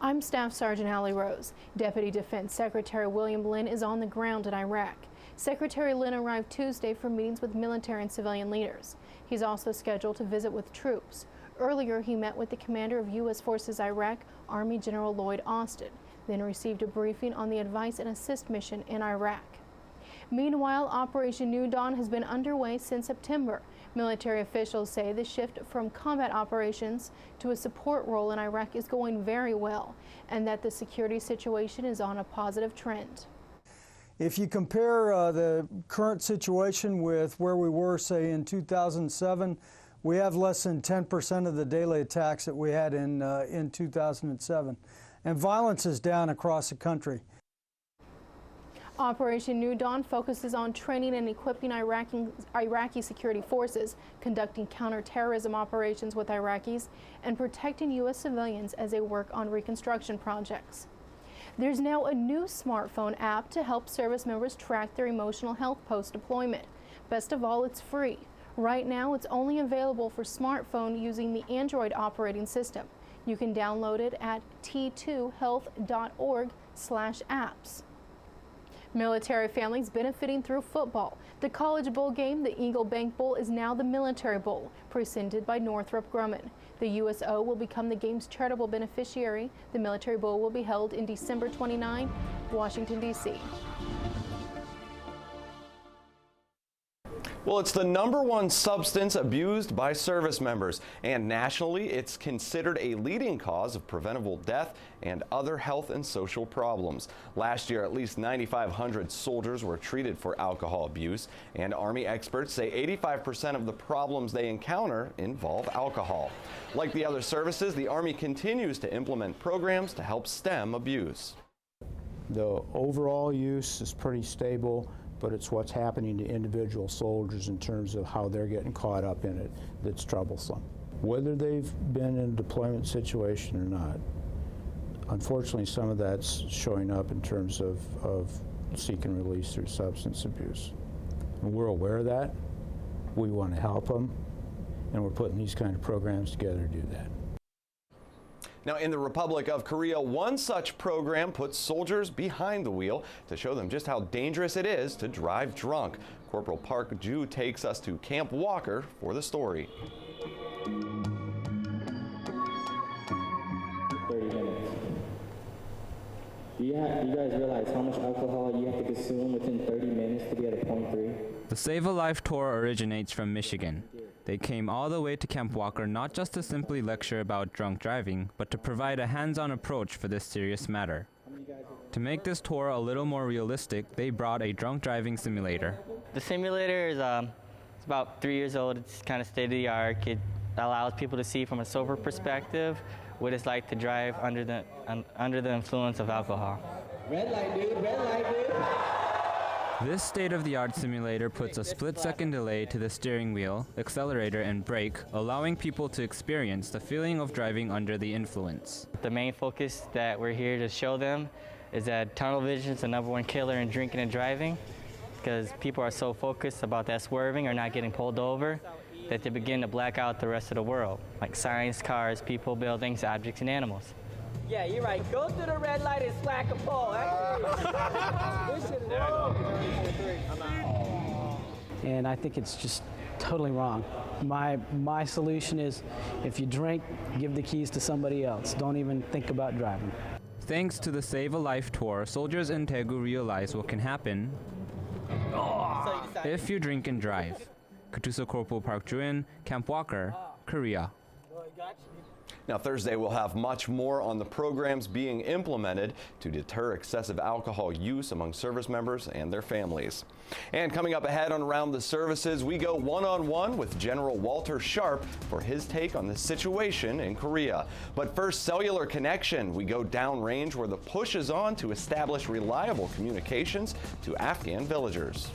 I'm Staff Sergeant Allie Rose. Deputy Defense Secretary William Lynn is on the ground in Iraq. Secretary Lynn arrived Tuesday for meetings with military and civilian leaders. He's also scheduled to visit with troops. Earlier, he met with the commander of U.S. Forces Iraq, Army General Lloyd Austin, then received a briefing on the Advise and Assist mission in Iraq. Meanwhile, Operation New Dawn has been underway since September. Military officials say the shift from combat operations to a support role in Iraq is going very well, and that the security situation is on a positive trend. If you compare the current situation with where we were, say, in 2007, we have less than 10% of the daily attacks that we had in 2007. And violence is down across the country. Operation New Dawn focuses on training and equipping Iraqi security forces, conducting counterterrorism operations with Iraqis, and protecting U.S. civilians as they work on reconstruction projects. There's now a new smartphone app to help service members track their emotional health post-deployment. Best of all, it's free. Right now, it's only available for smartphone using the Android operating system. You can download it at t2health.org/apps. Military families benefiting through football. The college bowl game, the EagleBank Bowl, is now the Military Bowl, presented by Northrop Grumman. The USO will become the game's charitable beneficiary. The Military Bowl will be held in December 29, Washington, D.C. Well, it's the #1 substance abused by service members, and nationally, it's considered a leading cause of preventable death and other health and social problems. Last year, at least 9,500 soldiers were treated for alcohol abuse, and Army experts say 85% of the problems they encounter involve alcohol. Like the other services, the Army continues to implement programs to help stem abuse. The overall use is pretty stable, but it's what's happening to individual soldiers in terms of how they're getting caught up in it that's troublesome. Whether they've been in a deployment situation or not, unfortunately some of that's showing up in terms of seeking release through substance abuse. And we're aware of that. We want to help them, and we're putting these kind of programs together to do that. Now, in the Republic of Korea, one such program puts soldiers behind the wheel to show them just how dangerous it is to drive drunk. Corporal Park Ju takes us to Camp Walker for the story. 30 minutes. Do you guys realize how much alcohol you have to consume within 30 minutes to be at a .3? The Save a Life tour originates from Michigan. They came all the way to Camp Walker not just to simply lecture about drunk driving, but to provide a hands-on approach for this serious matter. To make this tour a little more realistic, they brought a drunk driving simulator. The simulator is it's about 3 years old. It's kind of state-of-the-art. It allows people to see from a sober perspective what it's like to drive under the influence of alcohol. Red light, dude. Red light, dude. This state-of-the-art simulator puts a split-second delay to the steering wheel, accelerator, and brake, allowing people to experience the feeling of driving under the influence. The main focus that we're here to show them is that tunnel vision is the #1 killer in drinking and driving, because people are so focused about that swerving or not getting pulled over that they begin to black out the rest of the world, like signs, cars, people, buildings, objects, and animals. Yeah, you're right. Go through the red light and slack a pole. And I think it's just totally wrong. My solution is, if you drink, give the keys to somebody else. Don't even think about driving. Thanks to the Save a Life tour, soldiers in Daegu realize what can happen if you drink and drive. Katusa Corporal Park Ju-in, Camp Walker, Korea. Now, Thursday we'll have much more on the programs being implemented to deter excessive alcohol use among service members and their families. And coming up ahead on Around the Services, we go one-on-one with General Walter Sharp for his take on the situation in Korea. But first, cellular connection. We go downrange where the push is on to establish reliable communications to Afghan villagers.